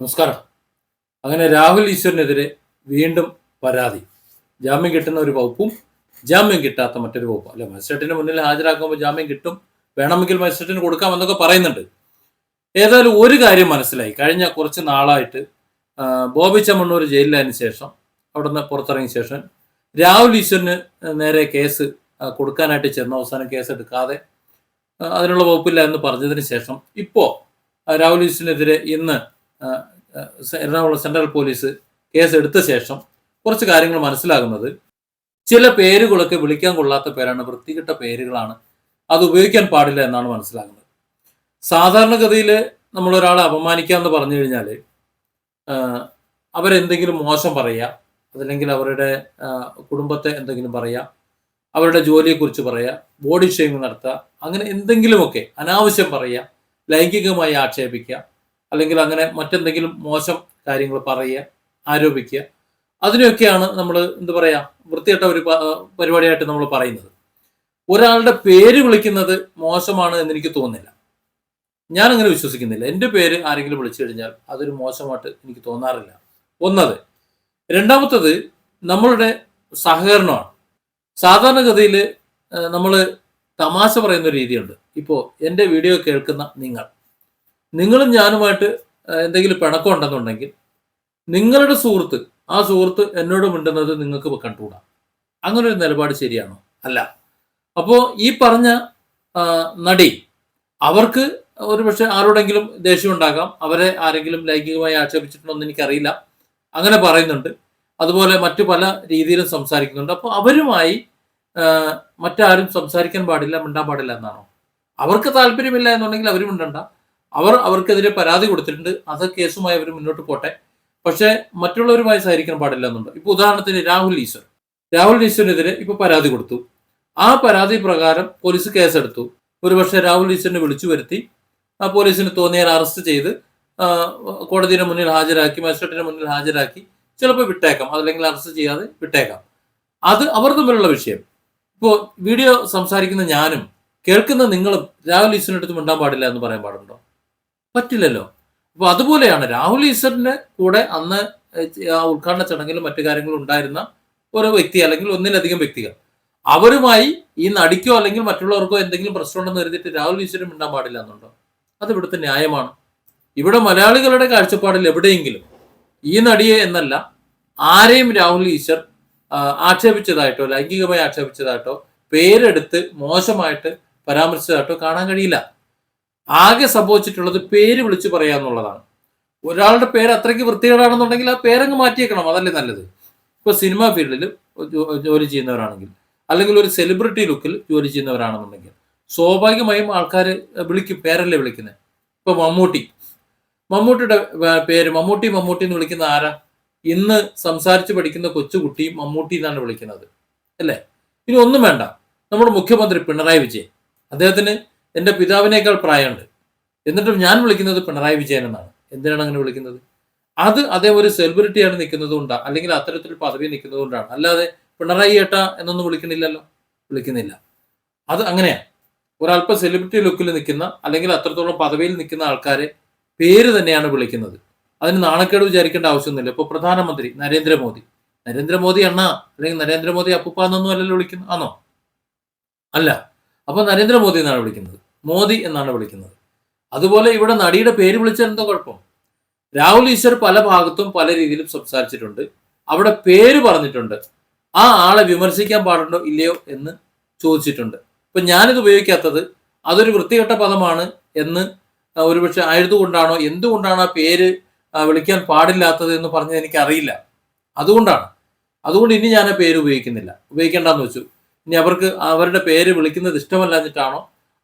നമസ്കാരം. അങ്ങനെ രാഹുൽ ഈശ്വറിനെതിരെ വീണ്ടും പരാതി. ജാമ്യം കിട്ടുന്ന ഒരു വകുപ്പും ജാമ്യം കിട്ടാത്ത മറ്റൊരു വകുപ്പും. അല്ലെ, മജിസ്ട്രേറ്റിന് മുന്നിൽ ഹാജരാക്കുമ്പോൾ ജാമ്യം കിട്ടും, വേണമെങ്കിൽ മജിസ്ട്രേറ്റിന് കൊടുക്കാമെന്നൊക്കെ പറയുന്നുണ്ട്. ഏതായാലും ഒരു കാര്യം മനസ്സിലായി. കഴിഞ്ഞ കുറച്ച് നാളായിട്ട് ബോബി ചെമ്മണ്ണൂർ ജയിലിലായതിനു ശേഷം, അവിടുന്ന് പുറത്തിറങ്ങിയ ശേഷം രാഹുൽ ഈശ്വറിന് നേരെ കേസ് കൊടുക്കാനായിട്ട് ചെന്ന അവസാനം കേസ് എടുക്കാതെ അതിനുള്ള വകുപ്പില്ല എന്ന് പറഞ്ഞതിന് ശേഷം ഇപ്പോൾ രാഹുൽ ഈശ്വറിനെതിരെ ഇന്ന് എറണാകുളം സെൻട്രൽ പോലീസ് കേസ് എടുത്ത ശേഷം കുറച്ച് കാര്യങ്ങൾ മനസ്സിലാകുന്നത്, ചില പേരുകളൊക്കെ വിളിക്കാൻ കൊള്ളാത്ത പേരാണ്, വൃത്തികെട്ട പേരുകളാണ്, അത് ഉപയോഗിക്കാൻ പാടില്ല എന്നാണ് മനസ്സിലാകുന്നത്. സാധാരണഗതിയിൽ നമ്മൾ ഒരാളെ അപമാനിക്കുക എന്ന് പറഞ്ഞു കഴിഞ്ഞാൽ അവരെന്തെങ്കിലും മോശം പറയുക, അതല്ലെങ്കിൽ അവരുടെ കുടുംബത്തെ എന്തെങ്കിലും പറയുക, അവരുടെ ജോലിയെക്കുറിച്ച് പറയുക, ബോഡി ഷെയ്മിങ് നടത്തുക, അങ്ങനെ എന്തെങ്കിലുമൊക്കെ അനാവശ്യം പറയുക, ലൈംഗികമായി ആക്ഷേപിക്കുക, അല്ലെങ്കിൽ അങ്ങനെ മറ്റെന്തെങ്കിലും മോശം കാര്യങ്ങൾ പറയുക, ആരോപിക്കുക, അതിനെയൊക്കെയാണ് നമ്മൾ എന്താ പറയുക, വൃത്തികെട്ട ഒരു പരിപാടിയായിട്ട് നമ്മൾ പറയുന്നത്. ഒരാളുടെ പേര് വിളിക്കുന്നത് മോശമാണ് എന്ന് എനിക്ക് തോന്നുന്നില്ല. ഞാൻ അങ്ങനെ വിശ്വസിക്കുന്നില്ല. എൻ്റെ പേര് ആരെങ്കിലും വിളിച്ചു കഴിഞ്ഞാൽ അതൊരു മോശമായിട്ട് എനിക്ക് തോന്നാറില്ല. ഒന്നത്. രണ്ടാമത്തത്, നമ്മളുടെ സഹകരണമാണ്. സാധാരണഗതിയിൽ നമ്മൾ തമാശ പറയുന്ന ഒരു രീതിയുണ്ട്. ഇപ്പോൾ എൻ്റെ വീഡിയോ കേൾക്കുന്ന നിങ്ങളും ഞാനുമായിട്ട് എന്തെങ്കിലും പിണക്കം ഉണ്ടെന്നുണ്ടെങ്കിൽ നിങ്ങളുടെ സുഹൃത്ത്, ആ സുഹൃത്ത് എന്നോട് മിണ്ടുന്നത് നിങ്ങൾക്ക് കണ്ടുകൂടാ. അങ്ങനെ ഒരു നിലപാട് ശരിയാണോ? അല്ല. അപ്പോൾ ഈ പറഞ്ഞ നടി, അവർക്ക് ഒരു പക്ഷെ ആരോടെങ്കിലും ദേഷ്യം ഉണ്ടാകാം, അവരെ ആരെങ്കിലും ലൈംഗികമായി ആക്ഷേപിച്ചിട്ടുണ്ടോ എന്ന് എനിക്കറിയില്ല, അങ്ങനെ പറയുന്നുണ്ട്. അതുപോലെ മറ്റു പല രീതിയിലും സംസാരിക്കുന്നുണ്ട്. അപ്പോൾ അവരുമായി മറ്റാരും സംസാരിക്കാൻ പാടില്ല, മിണ്ടാൻ പാടില്ല എന്നാണോ? അവർക്ക് താല്പര്യമില്ല എന്നുണ്ടെങ്കിൽ അവർ മിണ്ടണ്ട. അവർക്കെതിരെ പരാതി കൊടുത്തിട്ടുണ്ട്, അത് കേസുമായി അവർ മുന്നോട്ട് പോട്ടെ. പക്ഷേ മറ്റുള്ളവരുമായി സഹകരിക്കാൻ പാടില്ല എന്നുണ്ട്. ഇപ്പൊ ഉദാഹരണത്തിന് രാഹുൽ ഈശ്വറിനെതിരെ ഇപ്പൊ പരാതി കൊടുത്തു. ആ പരാതി പ്രകാരം പോലീസ് കേസെടുത്തു. ഒരുപക്ഷെ രാഹുൽ ഈശ്വറിനെ വിളിച്ചു വരുത്തി ആ പോലീസിന് തോന്നിയാൽ അറസ്റ്റ് ചെയ്ത് കോടതിയുടെ മുന്നിൽ ഹാജരാക്കി, മജിസ്ട്രേറ്റിന്റെ മുന്നിൽ ഹാജരാക്കി ചിലപ്പോൾ വിട്ടേക്കാം, അതല്ലെങ്കിൽ അറസ്റ്റ് ചെയ്യാതെ വിട്ടേക്കാം. അത് അവർ തമ്മിലുള്ള വിഷയം. ഇപ്പോൾ വീഡിയോ സംസാരിക്കുന്ന ഞാനും കേൾക്കുന്ന നിങ്ങളും രാഹുൽ ഈശ്വറിന്റെ അടുത്ത് മിണ്ടാൻ പാടില്ല എന്ന് പറയാൻ പാടുണ്ടോ? പറ്റില്ലല്ലോ. അപ്പൊ അതുപോലെയാണ് രാഹുൽ ഈശ്വറിന്റെ കൂടെ അന്ന് ആ ഉദ്ഘാടന ചടങ്ങിലും മറ്റു കാര്യങ്ങളും ഉണ്ടായിരുന്ന ഒരു വ്യക്തി, അല്ലെങ്കിൽ ഒന്നിലധികം വ്യക്തികൾ, അവരുമായി ഈ നടിക്കോ അല്ലെങ്കിൽ മറ്റുള്ളവർക്കോ എന്തെങ്കിലും പ്രശ്നമുണ്ടെന്ന് കരുതിയിട്ട് രാഹുൽ ഈശ്വരൻ മിണ്ടാൻ പാടില്ല എന്നുണ്ടോ? അത് ഇവിടുത്തെ ന്യായമാണ്. ഇവിടെ മലയാളികളുടെ കാഴ്ചപ്പാടിൽ എവിടെയെങ്കിലും ഈ നടിയെ എന്നല്ല ആരെയും രാഹുൽ ഈശ്വർ ആക്ഷേപിച്ചതായിട്ടോ ലൈംഗികമായി ആക്ഷേപിച്ചതായിട്ടോ പേരെടുത്ത് മോശമായിട്ട് പരാമർശിച്ചതായിട്ടോ കാണാൻ കഴിയില്ല. ആകെ സംഭവിച്ചിട്ടുള്ളത് പേര് വിളിച്ചു പറയാന്നുള്ളതാണ്. ഒരാളുടെ പേര് അത്രയ്ക്ക് വൃത്തികേടാണെന്നുണ്ടെങ്കിൽ ആ പേരങ്ങ് മാറ്റിയേക്കണം, അതല്ലേ നല്ലത്. ഇപ്പൊ സിനിമാ ഫീൽഡിൽ ജോലി ചെയ്യുന്നവരാണെങ്കിൽ, അല്ലെങ്കിൽ ഒരു സെലിബ്രിറ്റി ലുക്കിൽ ജോലി ചെയ്യുന്നവരാണെന്നുണ്ടെങ്കിൽ സ്വാഭാവികമായും ആൾക്കാർ വിളിക്കും, പേരല്ലേ വിളിക്കുന്നത്. ഇപ്പൊ മമ്മൂട്ടിയുടെ പേര് മമ്മൂട്ടി എന്ന് വിളിക്കുന്ന ആരാ? ഇന്ന് സംസാരിച്ച് പഠിക്കുന്ന കൊച്ചുകുട്ടിയും മമ്മൂട്ടി എന്നാണ് വിളിക്കുന്നത്, അല്ലേ? ഇനി ഒന്നും വേണ്ട, നമ്മുടെ മുഖ്യമന്ത്രി പിണറായി വിജയൻ, അദ്ദേഹത്തിന് എൻ്റെ പിതാവിനേക്കാൾ പ്രായമുണ്ട്, എന്നിട്ടും ഞാൻ വിളിക്കുന്നത് പിണറായി വിജയൻ എന്നാണ്. എന്തിനാണ് അങ്ങനെ വിളിക്കുന്നത്? അത് അദ്ദേഹം ഒരു സെലിബ്രിറ്റിയാണ് നിൽക്കുന്നത് കൊണ്ടാണ്, അല്ലെങ്കിൽ അത്തരത്തിലൊരു പദവി നിൽക്കുന്നത് കൊണ്ടാണ്. അല്ലാതെ പിണറായി ഏട്ടാ എന്നൊന്നും വിളിക്കുന്നില്ല. അത് അങ്ങനെയാണ്. ഒരല്പ സെലിബ്രിറ്റി ലുക്കിൽ നിൽക്കുന്ന, അല്ലെങ്കിൽ അത്രത്തോളം പദവിയിൽ നിൽക്കുന്ന ആൾക്കാരെ പേര് തന്നെയാണ് വിളിക്കുന്നത്. അതിന് നാണക്കേട് വിചാരിക്കേണ്ട ആവശ്യമൊന്നുമില്ല. ഇപ്പോൾ പ്രധാനമന്ത്രി നരേന്ദ്രമോദി അണ്ണ, അല്ലെങ്കിൽ നരേന്ദ്രമോദി അപ്പൂപ്പ എന്നൊന്നും അല്ലല്ലോ വിളിക്കുന്നത്, ആണോ? അല്ല. അപ്പൊ നരേന്ദ്രമോദി എന്നാണ് വിളിക്കുന്നത്, മോദി എന്നാണ് വിളിക്കുന്നത്. അതുപോലെ ഇവിടെ നടിയുടെ പേര് വിളിച്ചാൽ എന്താ കുഴപ്പം? രാഹുൽ ഈശ്വർ പല ഭാഗത്തും പല രീതിയിലും സംസാരിച്ചിട്ടുണ്ട്, അവിടെ പേര് പറഞ്ഞിട്ടുണ്ട്. ആ ആളെ വിമർശിക്കാൻ പാടുണ്ടോ ഇല്ലയോ എന്ന് ചോദിച്ചിട്ടുണ്ട്. ഇപ്പൊ ഞാനിത് ഉപയോഗിക്കാത്തത് അതൊരു വൃത്തികെട്ട പദമാണ് എന്ന് ഒരുപക്ഷെ ആയതുകൊണ്ടാണോ, എന്തുകൊണ്ടാണ് ആ പേര് വിളിക്കാൻ പാടില്ലാത്തത് എന്ന് പറഞ്ഞത് എനിക്കറിയില്ല. അതുകൊണ്ട് ഇനി ഞാൻ ആ പേര് ഉപയോഗിക്കേണ്ടെന്ന് വെച്ചു. ഇനി അവർക്ക് അവരുടെ പേര് വിളിക്കുന്നത് ഇഷ്ടമല്ലാഞ്ഞിട്ടാണോ,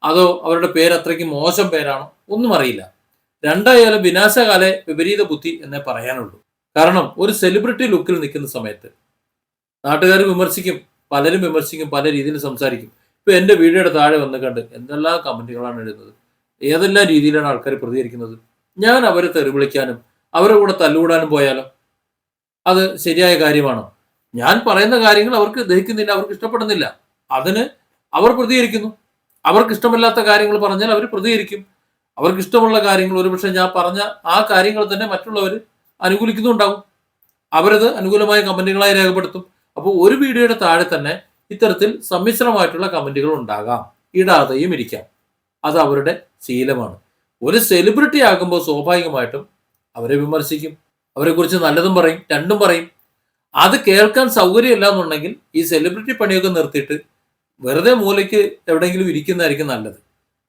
അതോ അവരുടെ പേര് അത്രയ്ക്ക് മോശം പേരാണോ, ഒന്നും അറിയില്ല. രണ്ടായാലും വിനാശകാലെ വിപരീത ബുദ്ധി എന്നേ പറയാനുള്ളൂ. കാരണം ഒരു സെലിബ്രിറ്റി ലുക്കിൽ നിൽക്കുന്ന സമയത്ത് നാട്ടുകാർ വിമർശിക്കും, പലരും വിമർശിക്കും, പല രീതിയിൽ സംസാരിക്കും. ഇപ്പൊ എൻ്റെ വീഡിയോയുടെ താഴെ വന്ന് കണ്ട് എന്തെല്ലാം കമന്റുകളാണ് എഴുതുന്നത്, ഏതെല്ലാം രീതിയിലാണ് ആൾക്കാർ പ്രതികരിക്കുന്നത്. ഞാൻ അവരെ തെറി വിളിക്കാനും അവരുടെ കൂടെ തല്ലുകൂടാനും പോയാലോ? അത് ശരിയായ കാര്യമാണോ? ഞാൻ പറയുന്ന കാര്യങ്ങൾ അവർക്ക് ദഹിക്കുന്നില്ല, അവർക്ക് ഇഷ്ടപ്പെടുന്നില്ല, അതിന് അവർ പ്രതികരിക്കുന്നു. അവർക്ക് ഇഷ്ടമില്ലാത്ത കാര്യങ്ങൾ പറഞ്ഞാൽ അവർ പ്രതികരിക്കും. അവർക്ക് ഇഷ്ടമുള്ള കാര്യങ്ങൾ ഒരുപക്ഷെ ഞാൻ പറഞ്ഞ ആ കാര്യങ്ങൾ തന്നെ മറ്റുള്ളവർ അനുകൂലിക്കുന്നുണ്ടാവും. അവരത് അനുകൂലമായ കമന്റുകളായി രേഖപ്പെടുത്തും. അപ്പോൾ ഒരു വീഡിയോയുടെ താഴെ തന്നെ ഇത്തരത്തിൽ സമ്മിശ്രമായിട്ടുള്ള കമന്റുകൾ ഉണ്ടാകാം, ഇടാതെയും ഇരിക്കാം. അത് അവരുടെ ശീലമാണ്. ഒരു സെലിബ്രിറ്റി ആകുമ്പോൾ സ്വാഭാവികമായിട്ടും അവരെ വിമർശിക്കും, അവരെക്കുറിച്ച് നല്ലതും പറയും, രണ്ടും പറയും. അത് കേൾക്കാൻ സൗകര്യമില്ല എന്നുണ്ടെങ്കിൽ ഈ സെലിബ്രിറ്റി പണിയൊക്കെ നിർത്തിയിട്ട് വെറുതെ മൂലയ്ക്ക് എവിടെയെങ്കിലും ഇരിക്കുന്നതായിരിക്കും നല്ലത്.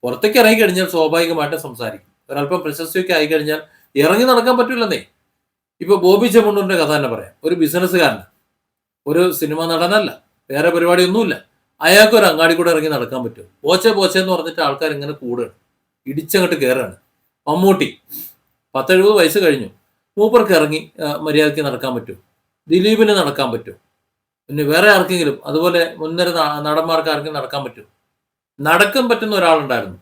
പുറത്തേക്ക് ഇറങ്ങി കഴിഞ്ഞാൽ സ്വാഭാവികമായിട്ടും സംസാരിക്കും. ഒരല്പം പ്രശസ്തിയൊക്കെ ആയി കഴിഞ്ഞാൽ ഇറങ്ങി നടക്കാൻ പറ്റില്ലെന്നേ. ഇപ്പൊ ബോബി ചെമ്മണ്ണൂരിന്റെ കഥ തന്നെ പറയാം. ഒരു ബിസിനസ്സുകാരന്, ഒരു സിനിമാ നടനല്ല, വേറെ പരിപാടിയൊന്നുമില്ല. അയാൾക്ക് ഒരു അങ്ങാടി കൂടെ ഇറങ്ങി നടക്കാൻ പറ്റും? പോച്ചെ എന്ന് പറഞ്ഞിട്ട് ആൾക്കാർ ഇങ്ങനെ കൂടുകയാണ്, ഇടിച്ചങ്ങോട്ട് കയറുകയാണ്. മമ്മൂട്ടി 70 വയസ്സ് കഴിഞ്ഞു, മൂപ്പർക്ക് ഇറങ്ങി മര്യാദയ്ക്ക് നടക്കാൻ പറ്റും? ദിലീപിന് നടക്കാൻ പറ്റും? പിന്നെ വേറെ ആർക്കെങ്കിലും അതുപോലെ മുൻനിര നടന്മാർക്ക് ആർക്കെങ്കിലും നടക്കാൻ പറ്റും? നടക്കാൻ പറ്റുന്ന ഒരാളുണ്ടായിരുന്നു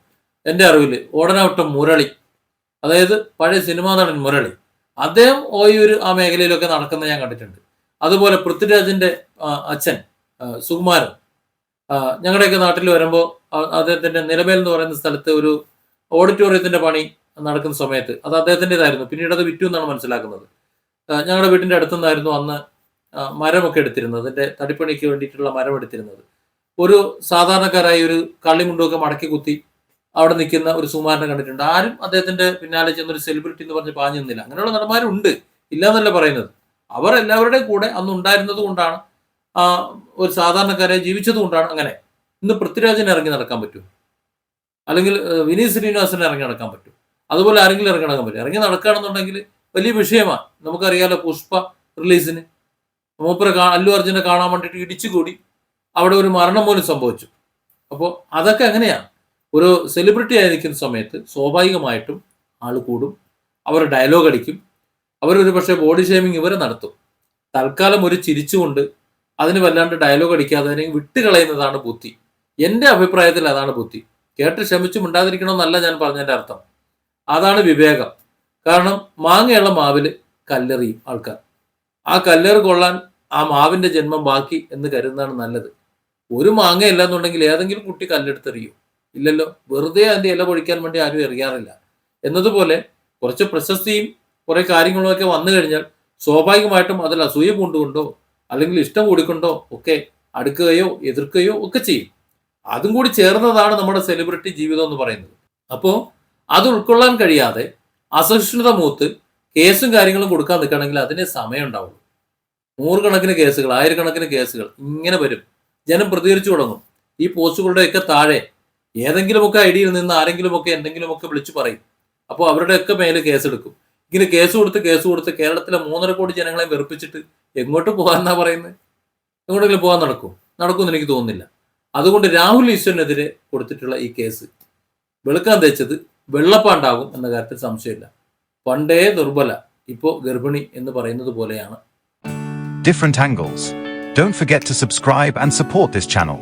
എൻ്റെ അറിവിൽ, ഓടനാവട്ടം മുരളി, അതായത് പഴയ സിനിമാ നടൻ മുരളി. അദ്ദേഹം ഓയൂര് ആ മേഖലയിലൊക്കെ നടക്കുന്ന ഞാൻ കണ്ടിട്ടുണ്ട്. അതുപോലെ പൃഥ്വിരാജിന്റെ അച്ഛൻ സുകുമാരൻ ഞങ്ങളുടെയൊക്കെ നാട്ടിൽ വരുമ്പോൾ അദ്ദേഹത്തിന്റെ നിലമേൽ എന്ന് പറയുന്ന സ്ഥലത്ത് ഒരു ഓഡിറ്റോറിയത്തിന്റെ പണി നടക്കുന്ന സമയത്ത് അത് അദ്ദേഹത്തിൻ്റെതായിരുന്നു. പിന്നീട് അത് വിറ്റു എന്നാണ് മനസ്സിലാക്കുന്നത്. ഞങ്ങളുടെ വീടിന്റെ അടുത്തുനിന്നായിരുന്നു അന്ന് മരമൊക്കെ എടുത്തിരുന്നത്, അതിന്റെ തടിപ്പണിക്ക് വേണ്ടിയിട്ടുള്ള മരം എടുത്തിരുന്നത്. ഒരു സാധാരണക്കാരായ ഒരു കള്ളിമുണ്ടൊക്കെ മടക്കി കുത്തി അവിടെ നിൽക്കുന്ന ഒരു സുകുമാരനെ കണ്ടിട്ടുണ്ട്. ആരും അദ്ദേഹത്തിന്റെ പിന്നാലെ ചെന്നൊരു സെലിബ്രിറ്റി എന്ന് പറഞ്ഞ് പാഞ്ഞു നിന്നില്ല. അങ്ങനെയുള്ള നടന്മാരുണ്ട്, ഇല്ല എന്നല്ല പറയുന്നത്. അവർ എല്ലാവരുടെയും കൂടെ അന്ന് ഉണ്ടായിരുന്നത് കൊണ്ടാണ്, ഒരു സാധാരണക്കാരെ ജീവിച്ചത് കൊണ്ടാണ് അങ്ങനെ. ഇന്ന് പൃഥ്വിരാജിന് ഇറങ്ങി നടക്കാൻ പറ്റും? അല്ലെങ്കിൽ വിനീത് ശ്രീനിവാസന് ഇറങ്ങി നടക്കാൻ പറ്റും? അതുപോലെ ആരെങ്കിലും ഇറങ്ങി നടക്കാൻ പറ്റും? ഇറങ്ങി നടക്കുകയാണെന്നുണ്ടെങ്കിൽ വലിയ വിഷയമാണ്. നമുക്കറിയാലോ, പുഷ്പ റിലീസിന് മൂപ്പരെ അല്ലു അർജുനെ കാണാൻ വേണ്ടിയിട്ട് ഇടിച്ചുകൂടി അവിടെ ഒരു മരണം പോലും സംഭവിച്ചു. അപ്പോൾ അതൊക്കെ എങ്ങനെയാണ്? ഒരു സെലിബ്രിറ്റി ആയിരിക്കുന്ന സമയത്ത് സ്വാഭാവികമായിട്ടും ആൾ കൂടും, അവർ ഡയലോഗ് അടിക്കും, അവരൊരു പക്ഷേ ബോഡി ഷേമിങ് ഇവരെ നടത്തും. തൽക്കാലം ഒരു ചിരിച്ചുകൊണ്ട് അതിന് വല്ലാണ്ട് ഡയലോഗ് അടിക്കാതെ അതിനെ വിട്ടുകളയുന്നതാണ് ബുദ്ധി. എൻ്റെ അഭിപ്രായത്തിൽ അതാണ് ബുദ്ധി. കേട്ട് ക്ഷമിച്ചു മിണ്ടാതിരിക്കണമെന്നല്ല ഞാൻ പറഞ്ഞതിൻ്റെ അർത്ഥം. അതാണ് വിവേകം. കാരണം മാങ്ങയുള്ള മാവിൽ കല്ലെറിയും ആൾക്കാർ. ആ കല്ലേറ് കൊള്ളാൻ ആ മാവിന്റെ ജന്മം ബാക്കി എന്ന് കരുതുന്നതാണ് നല്ലത്. ഒരു മാങ്ങ ഇല്ല എന്നുണ്ടെങ്കിൽ ഏതെങ്കിലും കുട്ടി കല്ലെടുത്തെറിയോ? ഇല്ലല്ലോ. വെറുതെ അതിന്റെ ഇല പൊഴിക്കാൻ വേണ്ടി ആരും എറിയാറില്ല. എന്നതുപോലെ കുറച്ച് പ്രശസ്തിയും കുറെ കാര്യങ്ങളൊക്കെ വന്നു കഴിഞ്ഞാൽ സ്വാഭാവികമായിട്ടും അതിൽ അസൂയ പൂണ്ടുകൊണ്ടോ അല്ലെങ്കിൽ ഇഷ്ടം കൂടിക്കൊണ്ടോ ഒക്കെ അടുക്കുകയോ എതിർക്കുകയോ ഒക്കെ ചെയ്യും. അതും കൂടി ചേർന്നതാണ് നമ്മുടെ സെലിബ്രിറ്റി ജീവിതം എന്ന് പറയുന്നത്. അപ്പോൾ അത് ഉൾക്കൊള്ളാൻ കഴിയാതെ അസഹിഷ്ണുത മൂത്ത് കേസും കാര്യങ്ങളും കൊടുക്കാൻ നിൽക്കുകയാണെങ്കിൽ അതിന് സമയം ഉണ്ടാവുള്ളൂ. 100 കണക്കിന് കേസുകൾ, 1000 കണക്കിന് കേസുകൾ ഇങ്ങനെ വരും. ജനം പ്രതികരിച്ചു തുടങ്ങും. ഈ പോസ്റ്റുകളുടെയൊക്കെ താഴെ ഏതെങ്കിലുമൊക്കെ ഐഡിയിൽ നിന്ന് ആരെങ്കിലുമൊക്കെ എന്തെങ്കിലുമൊക്കെ വിളിച്ചു പറയും. അപ്പോൾ അവരുടെയൊക്കെ മേലെ കേസെടുക്കും. ഇങ്ങനെ കേസ് കൊടുത്ത് കേരളത്തിലെ 3.5 കോടി ജനങ്ങളെ വെറുപ്പിച്ചിട്ട് എങ്ങോട്ട് പോകാന്നാ പറയുന്നത്? എങ്ങോട്ടെങ്കിലും പോകാൻ നടക്കുമെന്ന് എനിക്ക് തോന്നുന്നില്ല. അതുകൊണ്ട് രാഹുൽ ഈശ്വറിനെതിരെ കൊടുത്തിട്ടുള്ള ഈ കേസ് വെളുക്കാൻ തേച്ചത് വെള്ളപ്പാണ്ടാകും എന്ന കാര്യത്തിൽ സംശയമില്ല. പണ്ടേ ദുർബല, ഇപ്പോ ഗർഭിണി എന്ന് പറയുന്നത് പോലെയാണ്. Different angles. Don't forget to subscribe and support this channel.